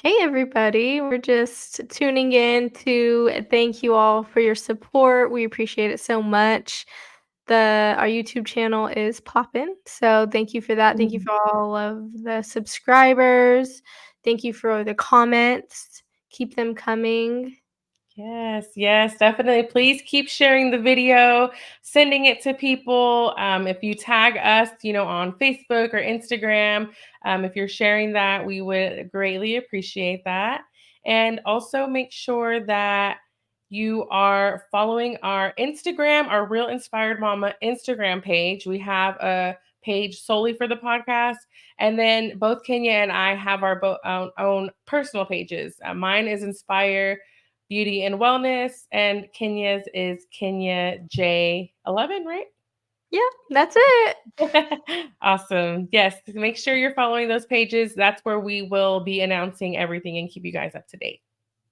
Hey everybody, we're just tuning in to thank you all for your support. We appreciate it so much. Our YouTube channel is popping, so thank you for that. Thank you Mhm. for all of the subscribers. Thank you for the comments. Keep them coming. Yes, yes, definitely. Please keep sharing the video, sending it to people. If you tag us, on Facebook or Instagram, if you're sharing that, we would greatly appreciate that. And also make sure that you are following our Instagram, our Real Inspired Mama Instagram page. We have a page solely for the podcast. And then both Kenya and I have our own personal pages. Mine is Inspire Beauty and Wellness, and Kenya's is Kenya J11, right? Yeah, that's it. Awesome. Yes, make sure you're following those pages. That's where we will be announcing everything and keep you guys up to date.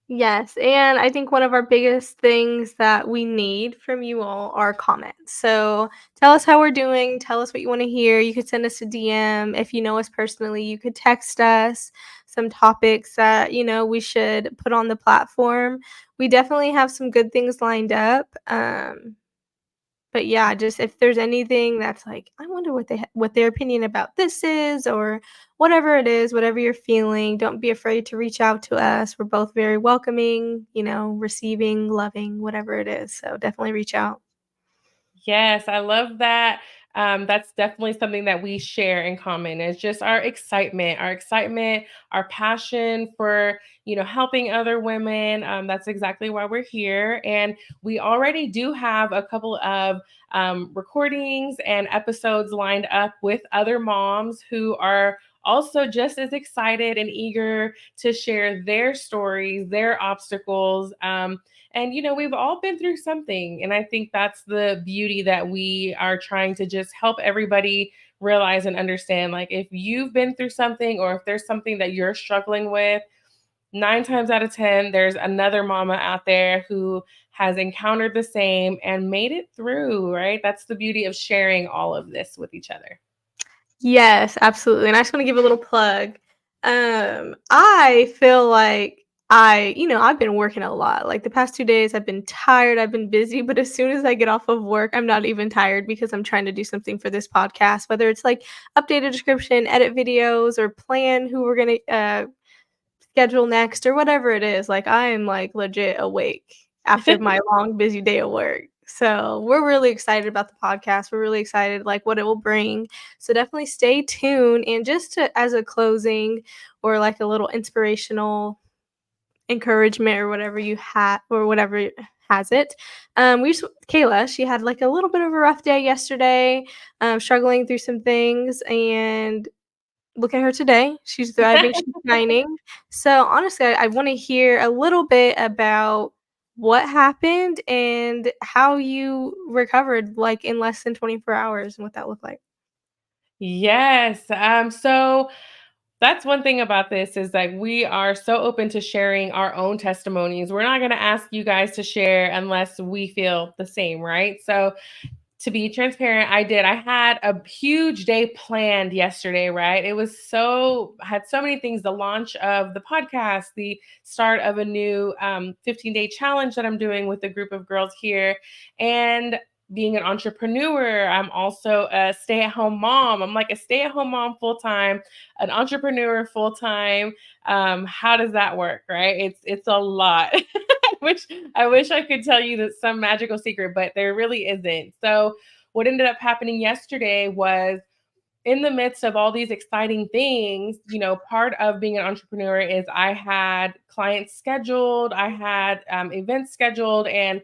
Yes, and I think one of our biggest things that we need from you all are comments. So tell us how we're doing. Tell us what you want to hear. You could send us a DM. If you know us personally, you could text us some topics that, we should put on the platform. We definitely have some good things lined up. But yeah, just if there's anything that's like, I wonder what their opinion about this is, or whatever it is, whatever you're feeling, don't be afraid to reach out to us. We're both very welcoming, receiving, loving, whatever it is. So definitely reach out. Yes, I love that. That's definitely something that we share in common. It's just our excitement, our passion for helping other women. That's exactly why we're here, and we already do have a couple of recordings and episodes lined up with other moms who are also just as excited and eager to share their stories, their obstacles. And, we've all been through something. And I think that's the beauty that we are trying to just help everybody realize and understand. Like, if you've been through something or if there's something that you're struggling with, 9 times out of 10, there's another mama out there who has encountered the same and made it through, right? That's the beauty of sharing all of this with each other. Yes, absolutely. And I just want to give a little plug. I feel like I've been working a lot. Like the past 2 days, I've been tired, I've been busy, but as soon as I get off of work, I'm not even tired because I'm trying to do something for this podcast, whether it's like update a description, edit videos, or plan who we're gonna schedule next or whatever it is. Like I am like legit awake after my long busy day at work. So, we're really excited about the podcast. We're really excited like what it will bring. So, definitely stay tuned and just to as a closing or like a little inspirational encouragement or whatever you had or whatever has it. We just Kayla, she had like a little bit of a rough day yesterday, struggling through some things, and look at her today. She's thriving, she's shining. So, honestly, I wanna hear a little bit about what happened and how you recovered, like, in less than 24 hours and what that looked like. Yes. So that's one thing about this is like we are so open to sharing our own testimonies. We're not going to ask you guys to share unless we feel the same, right? So to be transparent, I had a huge day planned yesterday, right? I had so many things, the launch of the podcast, the start of a new 15-day challenge that I'm doing with a group of girls here. And being an entrepreneur, I'm also a stay at home mom. I'm like a stay at home mom full time, an entrepreneur full time. How does that work, right? It's a lot. I wish I could tell you that some magical secret, but there really isn't. So what ended up happening yesterday was in the midst of all these exciting things, part of being an entrepreneur is I had clients scheduled, I had events scheduled, and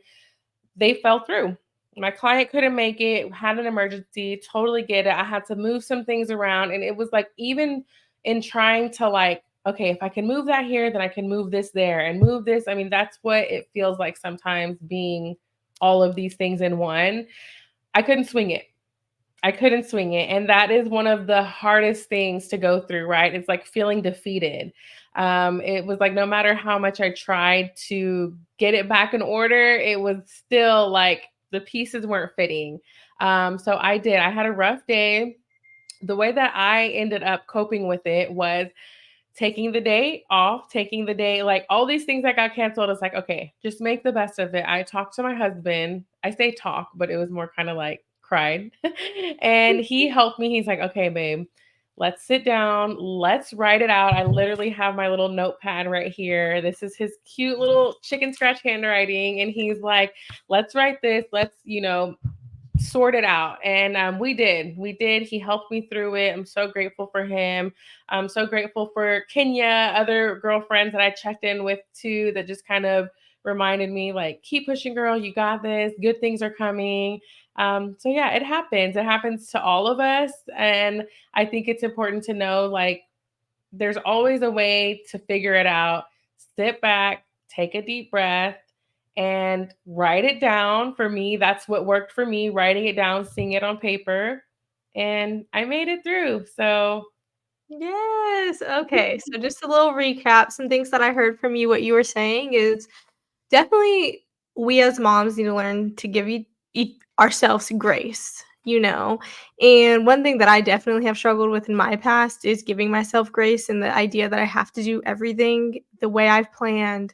they fell through. My client couldn't make it, had an emergency, totally get it. I had to move some things around. And it was like, even in trying to, like, okay, if I can move that here, then I can move this there and move this. I mean, that's what it feels like sometimes being all of these things in one. I couldn't swing it. I couldn't swing it. And that is one of the hardest things to go through, right? It's like feeling defeated. It was like no matter how much I tried to get it back in order, it was still like the pieces weren't fitting. So I did. I had a rough day. The way that I ended up coping with it was taking the day off, taking the day, like all these things that got canceled. It's like, okay, just make the best of it. I talked to my husband. I say talk, but it was more kind of like cried. And he helped me. He's like, okay, babe, let's sit down. Let's write it out. I literally have my little notepad right here. This is his cute little chicken scratch handwriting. And he's like, let's write this. Let's, sort it out. And we did. He helped me through it. I'm so grateful for him. I'm so grateful for Kenya, other girlfriends that I checked in with too, that just kind of reminded me, like, keep pushing, girl, you got this, good things are coming. So yeah, it happens to all of us. And I think it's important to know, like, there's always a way to figure it out. Sit back, take a deep breath, and write it down. For me, that's what worked for me, writing it down, seeing it on paper. And I made it through. So, Yes. Okay. So just a little recap. Some things that I heard from you, what you were saying is definitely we as moms need to learn to give ourselves grace, you know? And one thing that I definitely have struggled with in my past is giving myself grace and the idea that I have to do everything the way I've planned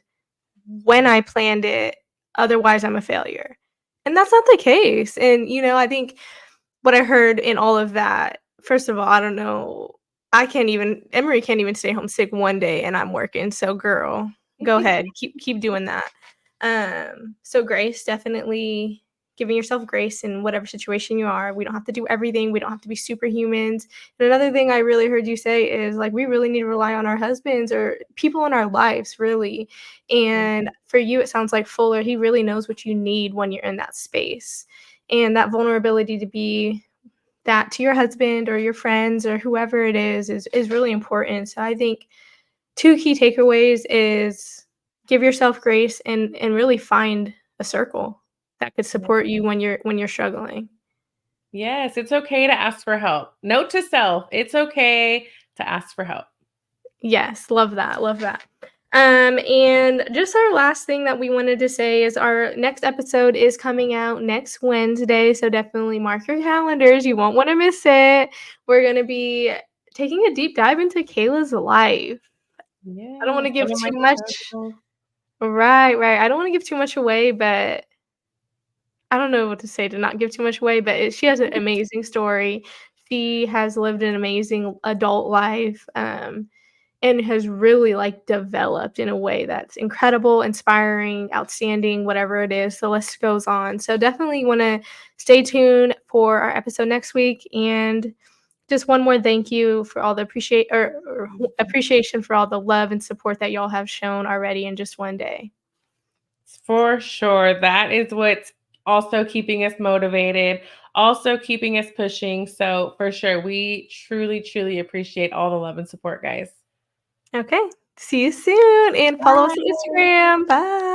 when I planned it, otherwise I'm a failure. And that's not the case. And, I think what I heard in all of that, first of all, I don't know, Emery can't even stay home sick one day and I'm working. So girl, go ahead, keep doing that. So grace, definitely giving yourself grace in whatever situation you are. We don't have to do everything. We don't have to be superhumans. And another thing I really heard you say is like we really need to rely on our husbands or people in our lives, really. And for you, it sounds like Fuller, he really knows what you need when you're in that space. And that vulnerability to be that to your husband or your friends or whoever it is really important. So I think two key takeaways is give yourself grace and really find a circle that could support you when you're struggling. yes, it's okay to ask for help. Note to self, it's okay to ask for help. Yes, love that, love that. And just our last thing that we wanted to say is our next episode is coming out next Wednesday, so definitely mark your calendars. You won't want to miss it. We're going to be taking a deep dive into Kayla's life. I don't want Yes, to give one of my too much. struggles. Right, right. I don't want to give too much away, but I don't know what to say to not give too much away, but she has an amazing story. She has lived an amazing adult life, and has really, like, developed in a way that's incredible, inspiring, outstanding, whatever it is, the list goes on. So definitely wanna stay tuned for our episode next week, and just one more thank you for all the appreciation for all the love and support that y'all have shown already in just one day. For sure. That is what's also keeping us motivated, also keeping us pushing. So, for sure, we truly, truly appreciate all the love and support, guys. Okay, see you soon, and follow us on Instagram. Bye.